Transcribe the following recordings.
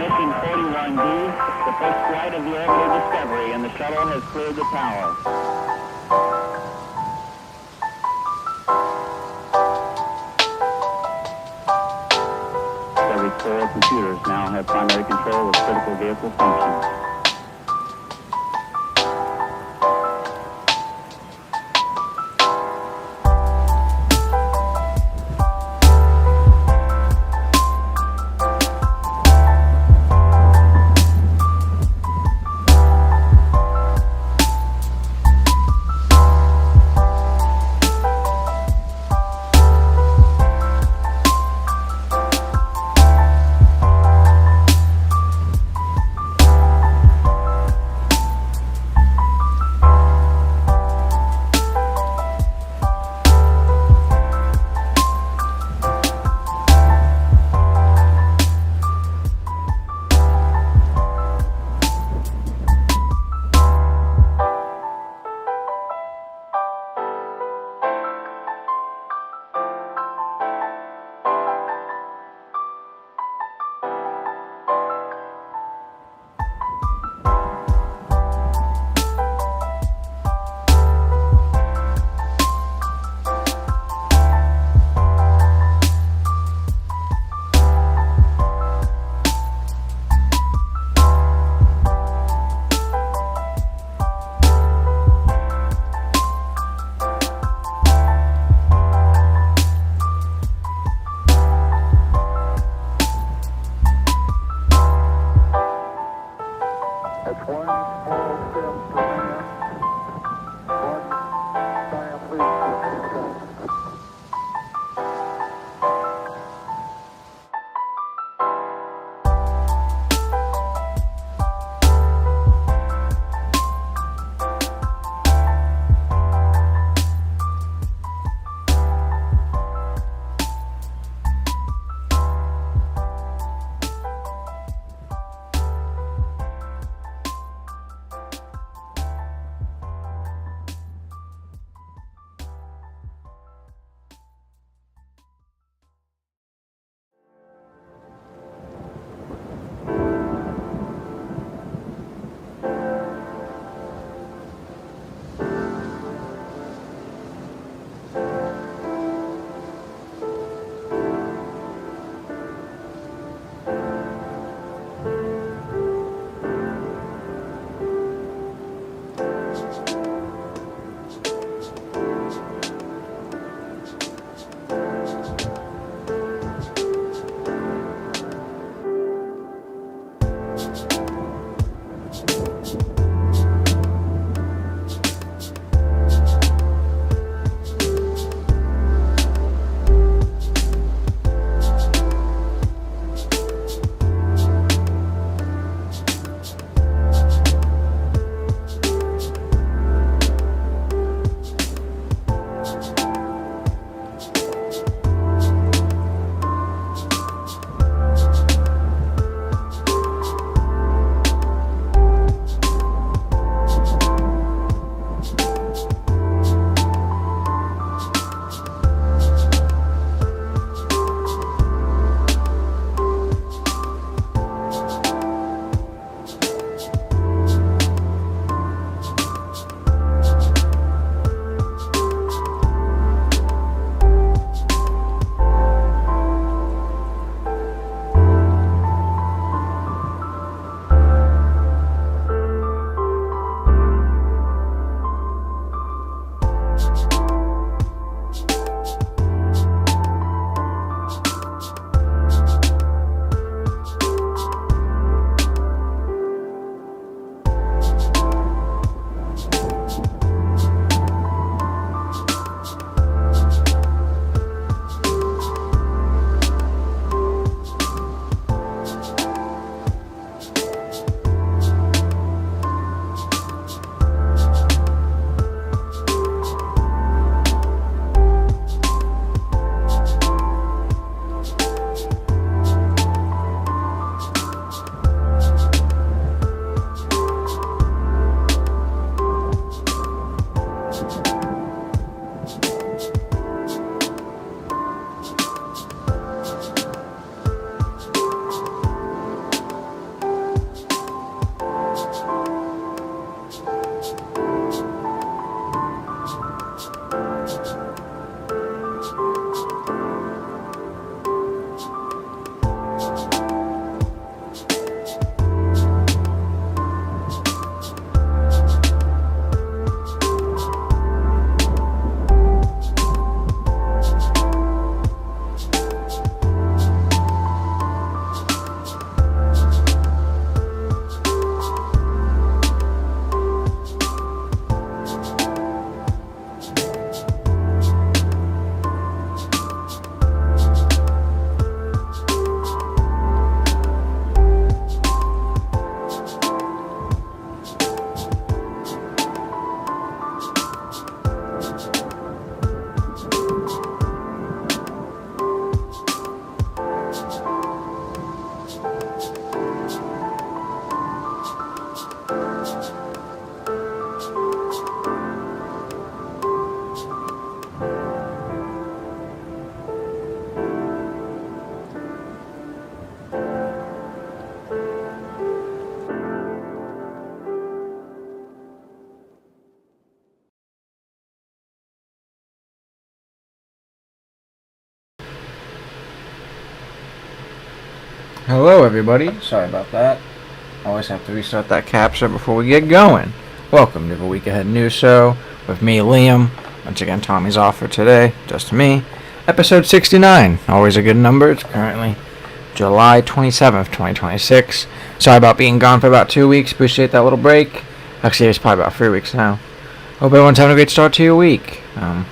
mission 41D, the first flight of the Orbital Discovery, and the shuttle has cleared the tower. Every 4 computers now have primary control of critical vehicle functions. Hello everybody, sorry about that. Always have to restart that capture before we get going. Welcome to the Week Ahead News Show with me, Liam. Once again, Tommy's off for today, just me. Episode 69, always a good number. It's currently July 27th, 2026. Sorry about being gone for about 2 weeks, appreciate that little break. Actually, it's probably about 3 weeks now. Hope everyone's having a great start to your week.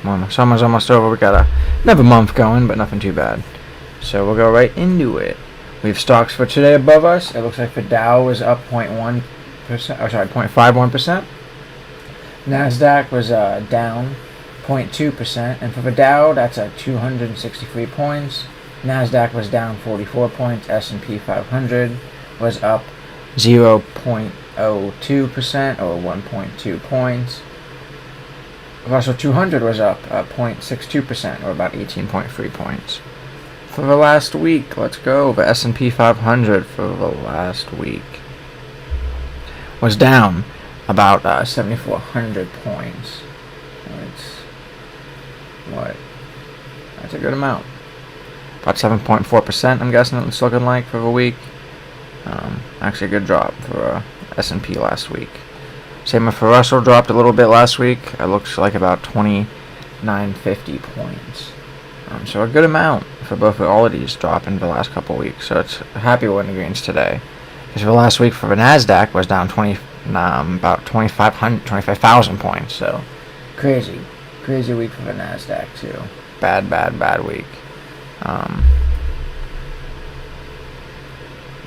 Well, summer's almost over, we got another month going, but nothing too bad. So we'll go right into it. We have stocks for today above us. It looks like the Dow was up 0.51%. NASDAQ was down 0.2%. And for the Dow, that's at 263 points. NASDAQ was down 44 points. S&P 500 was up 0.02% or 1.2 points. Russell 200 was up 0.62% or about 18.3 points. For the last week, let's go. The S&P 500 for the last week was down about 7,400 points. That's a good amount. About 7.4%, I'm guessing it's looking like for the week. Actually a good drop for S&P last week. Same with for Russell, dropped a little bit last week. It looks like about 2,950 points. So a good amount for both of all of these dropping the last couple of weeks. So it's happy we're in the greens today. Because for last week for the NASDAQ was down about 25,000 points. So crazy week for the NASDAQ too. Bad week.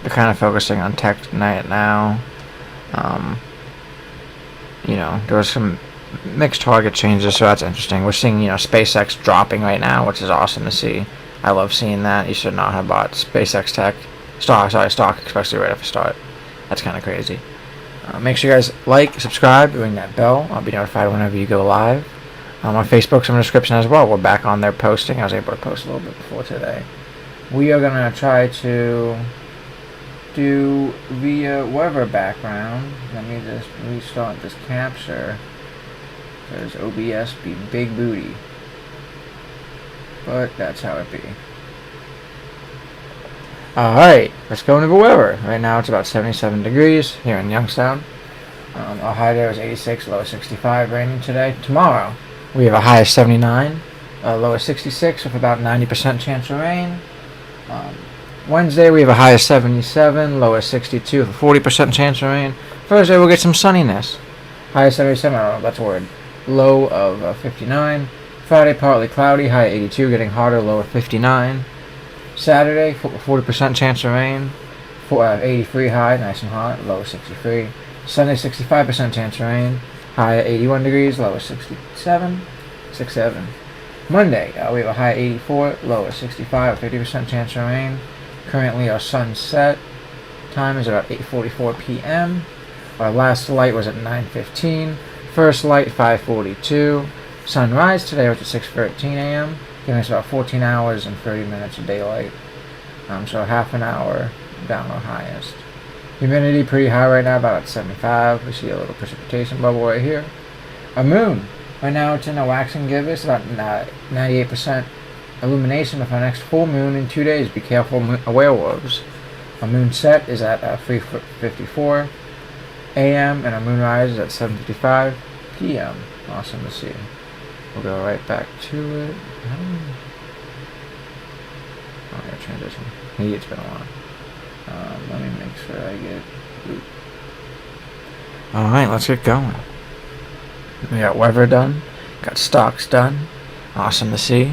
They're kind of focusing on tech now. There was some mixed target changes, so that's interesting. We're seeing, SpaceX dropping right now, which is awesome to see. I love seeing that. You should not have bought SpaceX stock, especially right off the start. That's kind of crazy. Make sure you guys like, subscribe, ring that bell. I'll be notified whenever you go live. On Facebook's in the description as well. We're back on there posting. I was able to post a little bit before today. We are going to try to do via weather background. Let me just restart this capture. Because OBS be big booty. But that's how it be. Alright, let's go into the weather. Right now it's about 77 degrees here in Youngstown. Our high there is 86, low 65, raining today. Tomorrow we have a high of 79, low of 66 with about 90% chance of rain. Wednesday we have a high of 77, low of 62 with a 40% chance of rain. Thursday we'll get some sunniness. High of 77, I don't know if that's a word. Low of 59. Friday partly cloudy, high of 82, getting hotter, low of 59. Saturday 40% chance of rain, 83 high, nice and hot, low of 63. Sunday 65% chance of rain, high of 81 degrees, low of 67. Monday we have a high of 84, low of 65, 50% chance of rain. Currently our sunset time is about 8:44 p.m. Our last light was at 9:15. First light 5:42. Sunrise today was at 6:13 a.m. Giving us about 14 hours and 30 minutes of daylight. So half an hour down our highest. Humidity pretty high right now, about at 75. We see a little precipitation bubble right here. A moon. Right now it's in a waxing gibbous, about 98% illumination of our next full moon in 2 days. Be careful, werewolves. Our moon set is at 3:54 a.m. and our moonrise is at 7:55 p.m. Awesome to see. We'll go right back to it. Oh, yeah, transition. Maybe it's been a while. Let me make sure I get. Alright, let's get going. We got weather done. Got stocks done. Awesome to see.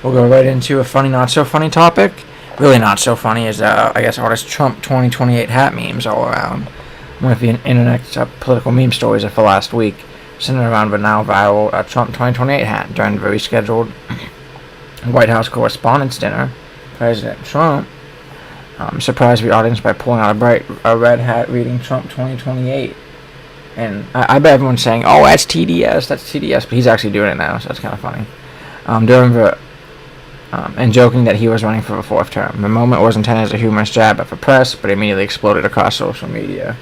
We'll go right into a funny, not so funny topic. Really not so funny is, I guess, artist Trump 2028 hat memes all around. One of the internet's political meme stories of the last week. Centered around the now viral Trump 2028 hat during the very scheduled White House Correspondents' Dinner. President Trump surprised the audience by pulling out a red hat reading Trump 2028. And I bet everyone's saying, oh, that's TDS, but he's actually doing it now, so that's kind of funny. And joking that he was running for the fourth term. The moment was intended as a humorous jab at the press, but immediately exploded across social media.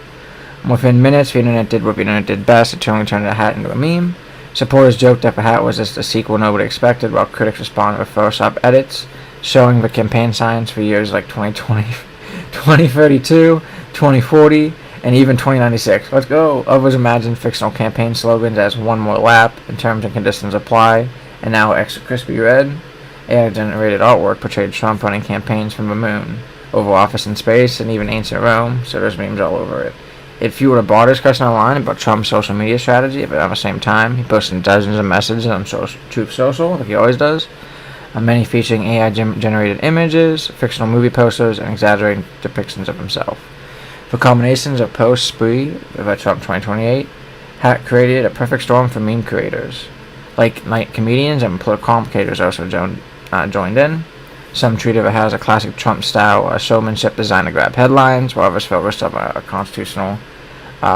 Within minutes, the internet did what the internet did best. It turned the hat into a meme. Supporters joked that the hat was just a sequel nobody expected, while critics responded with Photoshop edits, showing the campaign signs for years like 2020, 2032, 2040, and even 2096. Let's go. Others imagined fictional campaign slogans as "one more lap," and terms and conditions apply, and now extra crispy red. AI-generated artwork portrayed Trump running campaigns from the moon, Oval Office in space, and even ancient Rome, so there's memes all over it. It fueled a broader discussion online about Trump's social media strategy, but at the same time, he posted dozens of messages on Truth Social, like he always does, many featuring AI-generated images, fictional movie posters, and exaggerated depictions of himself. The combinations of posts spree of Trump 2028 had created a perfect storm for meme creators. Like night comedians and political commentators also joined in. Some treated it as a classic Trump-style showmanship designed to grab headlines, while others focused on a constitutional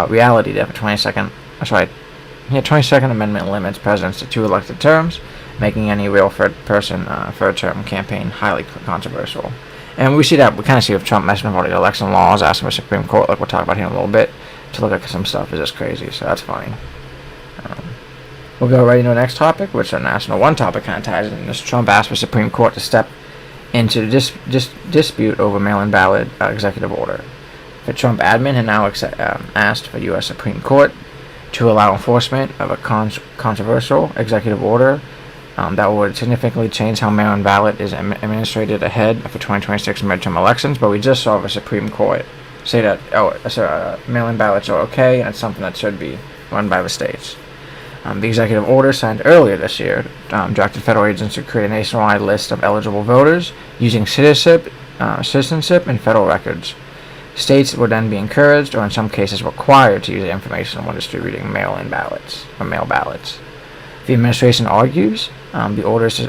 reality that the 22nd Amendment limits presidents to 2 elected terms, making any real third-term campaign highly controversial. And we kind of see with Trump messing with all the election laws, asking the Supreme Court, like we'll talk about here in a little bit, to look at some stuff is just crazy, so that's funny. We'll go right into the next topic, which is a national one topic kind of ties in. This Trump asked the Supreme Court to step into dispute over mail-in ballot executive order. The Trump admin had now asked the U.S. Supreme Court to allow enforcement of a controversial executive order that would significantly change how mail-in ballot is administered ahead of the 2026 midterm elections, but we just saw the Supreme Court say that mail-in ballots are okay and it's something that should be run by the states. The executive order signed earlier this year directed federal agents to create a nationwide list of eligible voters using citizenship and federal records. States would then be encouraged, or in some cases required, to use the information when distributing mail-in ballots or mail ballots. The administration argues the order is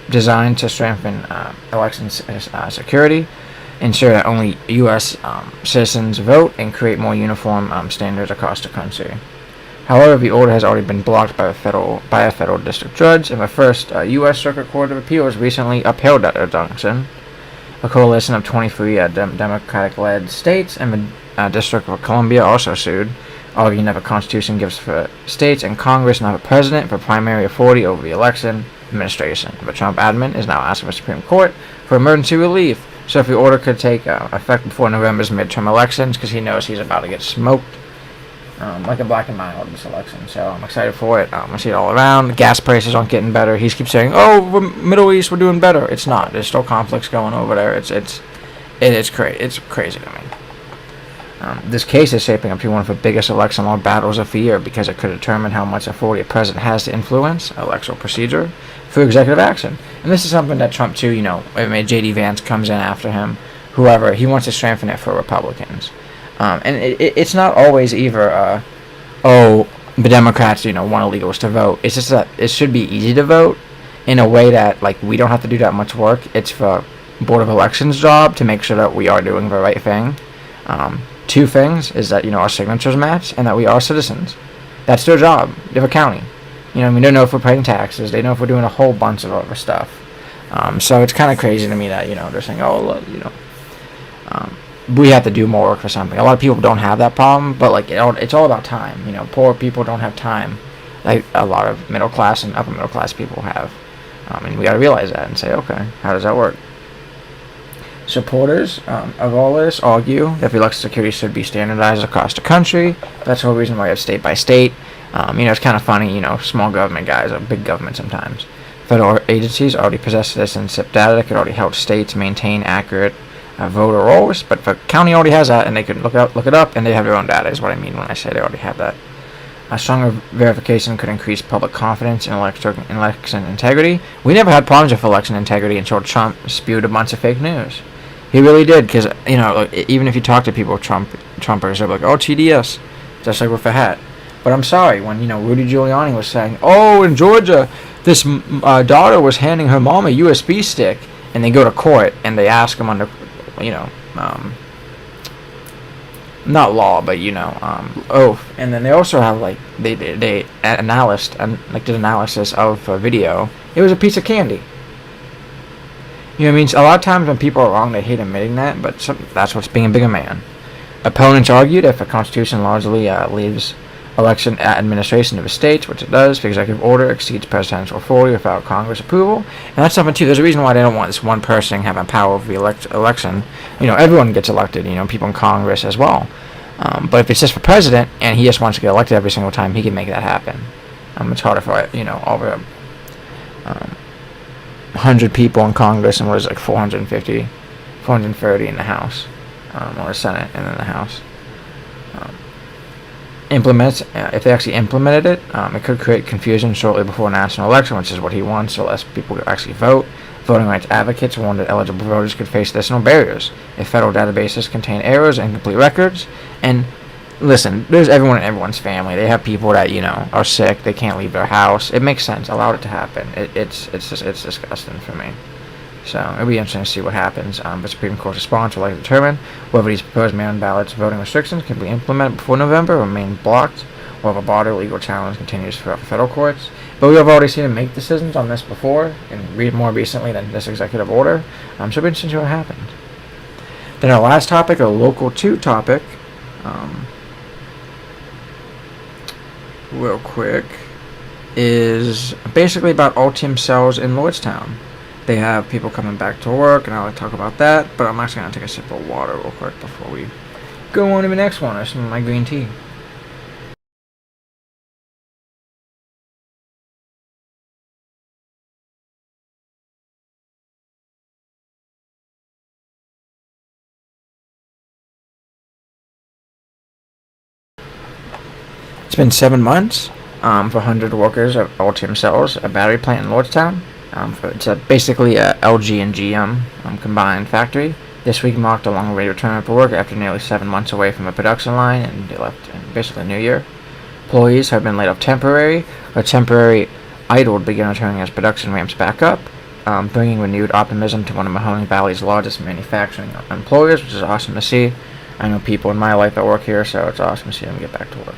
designed to strengthen election security, ensure that only U.S. citizens vote, and create more uniform standards across the country. However, the order has already been blocked by a federal district judge, and the first U.S. Circuit Court of Appeals recently upheld that injunction. A coalition of 23 Democratic-led states and the District of Columbia also sued, arguing that the Constitution gives the states and Congress, not the president, the primary authority over the election administration. The Trump admin is now asking the Supreme Court for emergency relief, so if the order could take effect before November's midterm elections, because he knows he's about to get smoked like a black and mild this election. So I'm excited for it. I see it all around. Gas prices aren't getting better. He keeps saying, "Oh, the Middle East, we're doing better." It's not. There's still conflicts going over there. It's crazy to me. This case is shaping up to be one of the biggest election law battles of the year because it could determine how much authority a president has to influence electoral procedure through executive action. And this is something that Trump too, J.D. Vance comes in after him, whoever, he wants to strengthen it for Republicans. And it's not always either, the Democrats, want illegals to vote. It's just that it should be easy to vote in a way that, we don't have to do that much work. It's the Board of Elections' job to make sure that we are doing the right thing. 2 things is that, our signatures match and that we are citizens. That's their job. They have a county. They know if we're paying taxes. They know if we're doing a whole bunch of other stuff. So it's kind of crazy to me that, they're saying, we have to do more work for something. A lot of people don't have that problem, but it's all about time. Poor people don't have time like a lot of middle class and upper middle class people have. And we got to realize that and say, okay, how does that work? Supporters of all this argue that the election security should be standardized across the country. That's the whole reason why you have state by state. It's kind of funny, small government guys are big government sometimes. Federal agencies already possess citizenship data that could already help states maintain accurate voter rolls, but the county already has that, and they can look it up, and they have their own data, is what I mean when I say they already have that. A stronger verification could increase public confidence in election integrity. We never had problems with election integrity until Trump spewed a bunch of fake news. He really did, because, even if you talk to people, Trumpers, they're like, oh, TDS, just like with the hat. But I'm sorry, when, Rudy Giuliani was saying, oh, in Georgia, this daughter was handing her mom a USB stick, and they go to court, and they ask him under, not law, but, oath. And then they also have, they did analysis of a video. It was a piece of candy. A lot of times when people are wrong, they hate admitting that, but that's what's being a bigger man. Opponents argued if the Constitution largely leaves election administration of a state, which it does. If executive order exceeds presidential authority without Congress approval. And that's something, too. There's a reason why they don't want this one person having power of the election. Everyone gets elected, people in Congress as well. But if it's just for president and he just wants to get elected every single time, he can make that happen. It's harder for, over 100 people in Congress and 430 in the House, or the Senate and then the House. If they actually implemented it, it could create confusion shortly before a national election, which is what he wants, so less people could actually vote. Voting rights advocates warned that eligible voters could face additional barriers if federal databases contain errors and incomplete records. And listen, there's everyone in everyone's family. They have people that are sick. They can't leave their house. It makes sense. Allow it to happen. It's disgusting for me. So it'll be interesting to see what happens. The Supreme Court's response will likely determine whether these proposed mail-in ballots voting restrictions can be implemented before November or remain blocked, or if a broader legal challenge continues throughout the federal courts. But we have already seen them make decisions on this before, and more recently than this executive order. So it'll be interesting to see what happened. Then our last topic, a Local 2 topic, real quick, is basically about Altium Cells in Lordstown. They have people coming back to work, and I'll talk about that, but I'm actually going to take a sip of water real quick before we go on to the next one, or some of my green tea. It's been 7 months for 100 workers of Altium Cells, a battery plant in Lordstown. It's basically a LG and GM combined factory. This week marked a long-awaited return for work after nearly 7 months away from a production line, and they left in basically New Year. Employees have been laid off temporary idled, begin returning as production ramps back up, bringing renewed optimism to one of Mahoning Valley's largest manufacturing employers, which is awesome to see. I know people in my life that work here, so it's awesome to see them get back to work.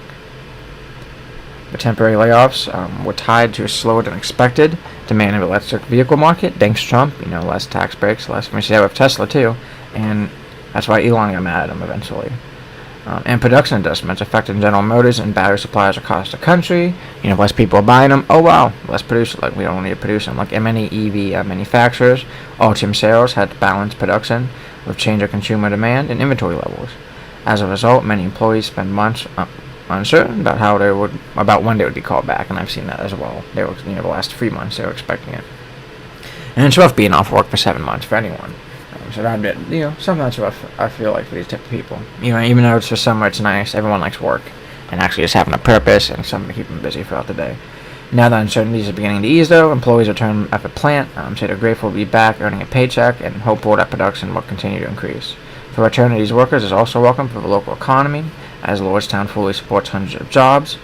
The temporary layoffs were tied to a slower than expected demand of the electric vehicle market. Thanks Trump, less tax breaks, less. We see that with Tesla too, and that's why Elon got mad at him eventually. And production adjustments affecting General Motors and battery suppliers across the country. Less people are buying them. Oh wow, less producers. Like we don't need to produce them. Like many EV manufacturers, Altium Sales had to balance production with change of consumer demand and inventory levels. As a result, many employees spend months uncertain about when they would be called back, and I've seen that as well. They were, the last 3 months they were expecting it, and it's rough being off work for 7 months for anyone. So that something that's rough. I feel like for these type of people, even though it's for summer, it's nice. Everyone likes work, and actually just having a purpose and something to keep them busy throughout the day. Now that uncertainties are beginning to ease, though, employees return at the plant say they're grateful to be back, earning a paycheck, and hopeful that production will continue to increase. The return of these workers is also welcome for the local economy, as Lordstown fully supports hundreds of jobs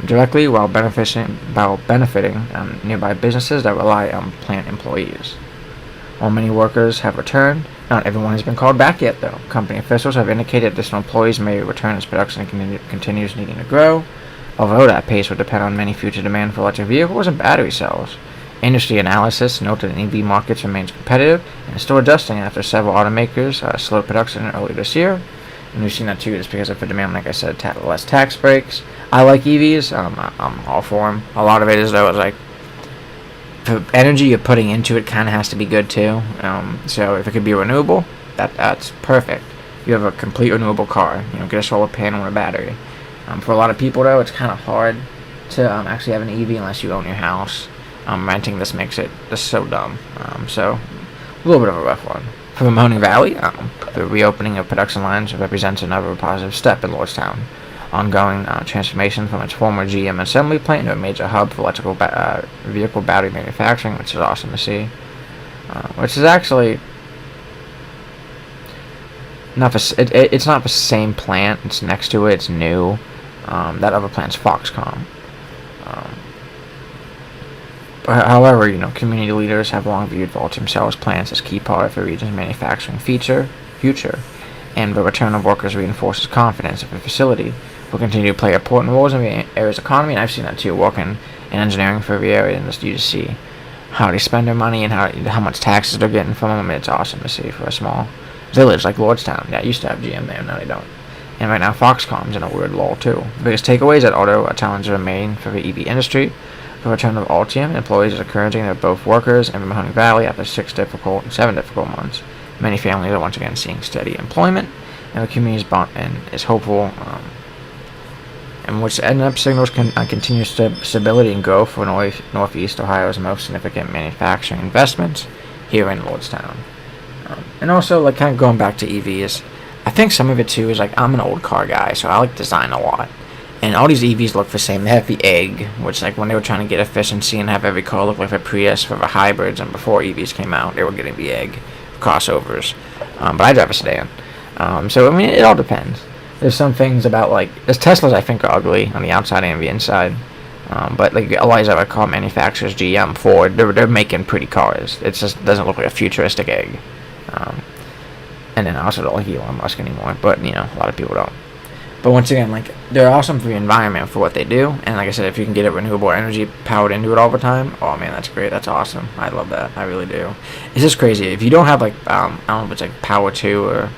directly, while benefiting nearby businesses that rely on plant employees. While many workers have returned, not everyone has been called back yet, though. Company officials have indicated additional employees may return as production continues needing to grow, although that pace would depend on many future demand for electric vehicles and battery cells. Industry analysis note that EV markets remains competitive and is still adjusting after several automakers slowed production early this year. And we've seen that too, just because of the demand, like I said, less tax breaks. I like EVs. I'm all for them. A lot of it is, though, is like the energy you're putting into it kind of has to be good too. So if it could be renewable, that's perfect. You have a complete renewable car. Get a solar panel and a battery. For a lot of people, though, it's kind of hard to actually have an EV unless you own your house. Renting this makes it just so dumb. So a little bit of a rough one. For the Mahoning Valley, the reopening of production lines represents another positive step in Lordstown. Ongoing transformation from its former GM assembly plant into a major hub for electrical vehicle battery manufacturing, which is awesome to see. Which is actually not it's not the same plant. It's next to it. It's new. That other plant's Foxconn. However, community leaders have long viewed Altium Cells plants as key part of the region's manufacturing future, and the return of workers reinforces confidence that the facility will continue to play important roles in the area's economy. And I've seen that too, working in engineering for the area, and you just see how they spend their money and how much taxes they're getting from them. It's awesome to see for a small village like Lordstown. Yeah, I used to have GM there, now they don't. And right now, Foxconn's in a weird lull too. The biggest takeaways that auto challenges remain for the EV industry. The return of Ultium, employees are encouraging that both workers and Mahoning Valley after 7 difficult months. Many families are once again seeing steady employment, and the community is hopeful, and which end up signals continued stability and growth for Northeast Ohio's most significant manufacturing investments here in Lordstown. And also, like, kind of going back to EVs, I think some of it too is like I'm an old car guy, so I like design a lot. And all these EVs look the same. They have the egg, which, like, when they were trying to get efficiency and have every car look like a Prius for the hybrids, and before EVs came out, they were getting the egg crossovers. But I drive a sedan. So, I mean, it all depends. There's some things about, like, there's Teslas I think are ugly on the outside and the inside. But, like, a lot of these other car manufacturers, GM, Ford, they're making pretty cars. It just doesn't look like a futuristic egg. And then I also don't like Elon Musk anymore, but, you know, a lot of people don't. But once again, like, they're awesome for the environment for what they do. And like I said, if you can get it renewable energy powered into it all the time, oh man, that's great. That's awesome. I love that. I really do. It's just crazy. If you don't have, like, I don't know if it's like Power 2 or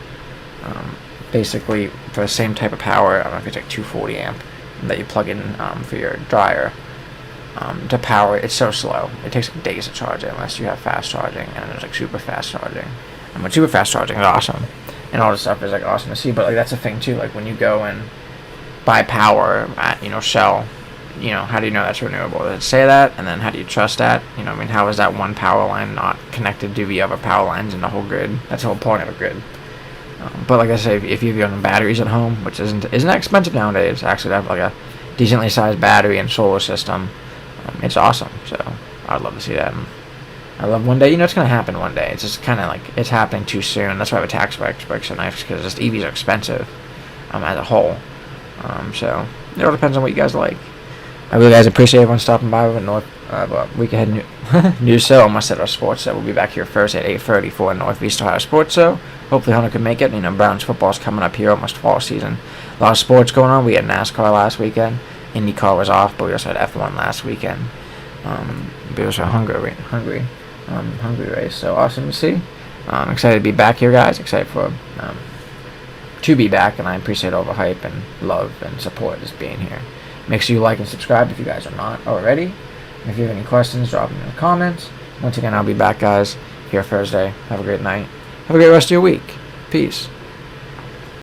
basically for the same type of power, I don't know if it's like 240 amp that you plug in for your dryer to power it. It's so slow. It takes like days to charge it unless you have fast charging, and there's like super fast charging. And with super fast charging is awesome. And all this stuff is, like, awesome to see, but, like, that's the thing too. Like, when you go and buy power at, you know, Shell, you know, how do you know that's renewable? Does it say that? And then how do you trust that? You know, I mean, how is that one power line not connected to the other power lines in the whole grid? That's the whole point of a grid. But like I say, if you've got batteries at home, which isn't that expensive nowadays, actually to have like a decently sized battery and solar system, it's awesome. So I'd love to see that. I love one day, you know, it's going to happen one day. It's just kind of like, it's happening too soon. That's why the tax breaks are nice, because just EVs are expensive as a whole. So it all depends on what you guys like. I really guys appreciate everyone stopping by with Week Ahead News Show. Almost at our sports show. We'll be back here Thursday at 8:30 for Northeast Ohio Sports Show. Hopefully Hunter can make it. You know, Browns football's coming up here, almost fall season. A lot of sports going on. We had NASCAR last weekend. IndyCar was off, but we also had F1 last weekend. It was a hungry race, so awesome to see. I'm excited to be back here, guys. Excited for to be back, and I appreciate all the hype and love and support just being here. Make sure you like and subscribe if you guys are not already. And if you have any questions, drop them in the comments. Once again, I'll be back, guys, here Thursday. Have a great night. Have a great rest of your week. Peace.